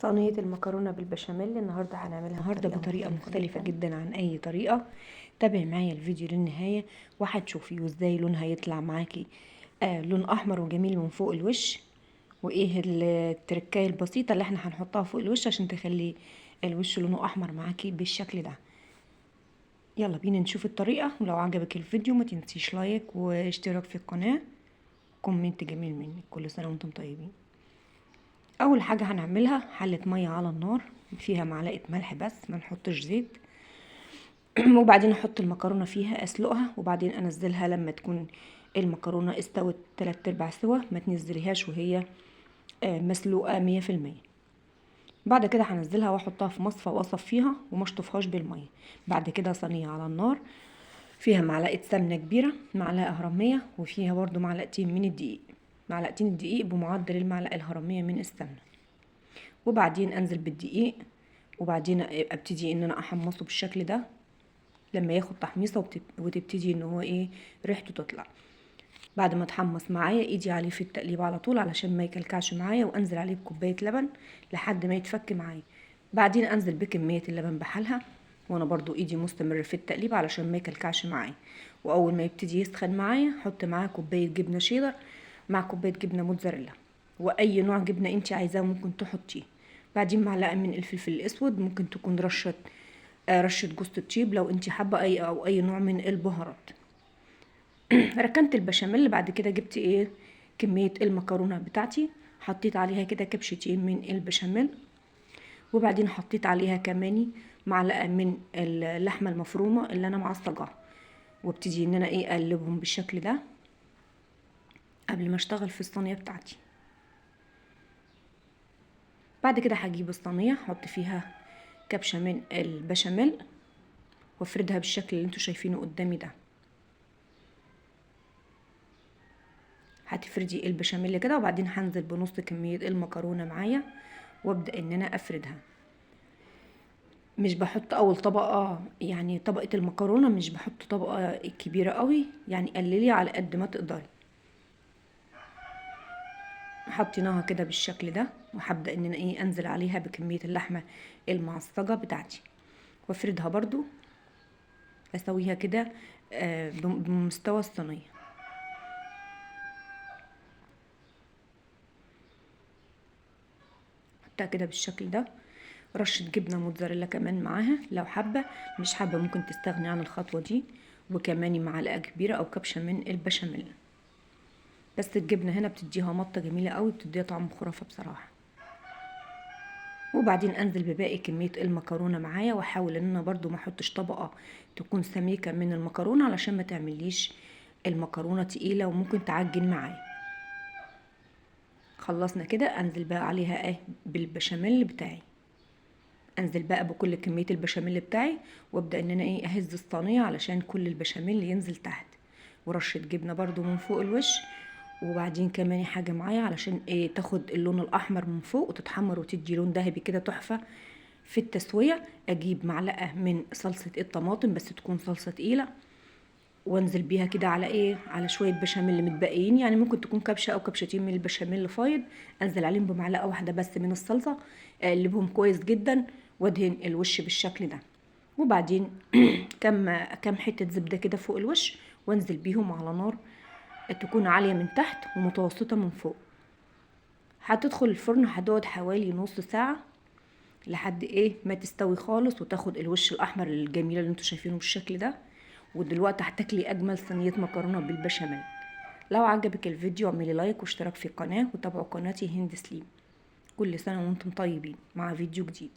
صينية المكرونة بالبشاميل النهاردة هنعملها بطريقة مختلفة جدا عن أي طريقة. تابعي معايا الفيديو للنهاية وهتشوفي ازاي لونها يطلع معاكي لون أحمر وجميل من فوق الوش، وايه التركاية البسيطة اللي احنا هنحطها فوق الوش عشان تخلي الوش لونه أحمر معاكي بالشكل ده. يلا بينا نشوف الطريقة، ولو عجبك الفيديو ما تنسيش لايك واشتراك في القناة، كومنت جميل منك. كل سنة وانتم طيبين. اول حاجه هنعملها حله ميه على النار فيها معلقه ملح بس، ما نحطش زيت. وبعدين احط المكرونه فيها اسلقها، وبعدين انزلها لما تكون المكرونه استوت 3/4 سوا، ما تنزليهاش وهي مسلوقه 100%. بعد كده هنزلها واحطها في مصفى واصفيها وما اشطفهاش بالميه. بعد كده صينيه على النار فيها معلقه سمنه كبيره، معلقه هرميه، وفيها برضو معلقتين من الدقيق، معلقتين الدقيق بمعدل المعلقه الهرميه من السمنه. وبعدين انزل بالدقيق، وبعدين ابتدي ان انا احمصه بالشكل ده لما ياخد تحميصه وتبتدي ان هو ريحته تطلع. بعد ما اتحمص معايا ايدي عليه في التقليب على طول علشان ما يكلكعش معايا، وانزل عليه بكوبايه لبن لحد ما يتفك معايا. بعدين انزل بكميه اللبن بحالها، وانا برضو ايدي مستمر في التقليب علشان ما يكلكعش معايا. واول ما يبتدي يسخن معايا حط معاه كوبايه جبنه شيدر مع كوبايه جبنه موتزاريلا، واي نوع جبنه انت عايزاه ممكن تحطيه. بعدين معلقه من الفلفل الاسود، ممكن تكون رشه جوز الطيب لو انت حابه اي نوع من البهارات. ركنت البشاميل. بعد كده جبت كميه المكرونه بتاعتي، حطيت عليها كده كبشتين من البشاميل، وبعدين حطيت عليها كمان معلقه من اللحمه المفرومه اللي انا معصجاها، وابتدي ان انا اقلبهم بالشكل ده قبل ما اشتغل في الصينيه بتاعتي. بعد كده هجيب الصينيه احط فيها كبشه من البشاميل وافردها بالشكل اللي انتوا شايفينه قدامي ده. هتفردي البشاميل كده، وبعدين هنزل بنص كميه المكرونه معايا وابدا ان انا افردها. مش بحط اول طبقه، يعني طبقه المكرونه مش بحط طبقه كبيره قوي، يعني قللي على قد ما تقدري. حطيناها كده بالشكل ده، وهبدا ان انا انزل عليها بكميه اللحمه المعصجه بتاعتي وافردها برضو، اسويها كده بمستوى الصينيه. حطها كده بالشكل ده، رشه جبنه موتزاريلا كمان معاها لو حابه، مش حابه ممكن تستغني عن الخطوه دي، وكمان معلقه كبيره او كبشه من البشاميل. بس الجبنه هنا بتديها مطه جميله قوي، بتديها طعم خرافه بصراحه. وبعدين انزل بباقي كميه المكرونه معايا، واحاول ان انا برضو ما احطش طبقه تكون سميكه من المكرونه علشان ما تعمليش المكرونه تقيله وممكن تعجن معايا. خلصنا كده، انزل بقى عليها بالبشاميل بتاعي. انزل بقى بكل كميه البشاميل بتاعي، وابدا ان انا اهز الصينيه علشان كل البشاميل ينزل تحت، ورشه جبنه برضو من فوق الوش. وبعدين كمان حاجه معايا علشان تاخد اللون الاحمر من فوق وتتحمر وتدي لون ذهبي كده تحفه في التسويه. اجيب معلقه من صلصه الطماطم بس تكون صلصه تقيله، وانزل بيها كده على شويه بشاميل متبقيين، يعني ممكن تكون كبشه او كبشتين من البشاميل فايض. انزل عليهم بمعلقه واحده بس من الصلصه، اقلبهم كويس جدا وادهن الوش بالشكل ده. وبعدين كم حته زبده كده فوق الوش، وانزل بيهم على نار تكون عاليه من تحت ومتوسطه من فوق. هتدخل الفرن، هتقعد حوالي نص ساعه لحد ما تستوي خالص وتاخد الوش الاحمر الجميل اللي انتوا شايفينه بالشكل ده. ودلوقتي هتاكلي اجمل صينيه مكرونه بالبشاميل. لو عجبك الفيديو اعملي لايك واشتراك في القناه، وتابعوا قناتي هند سليم. كل سنه وانتم طيبين مع فيديو جديد.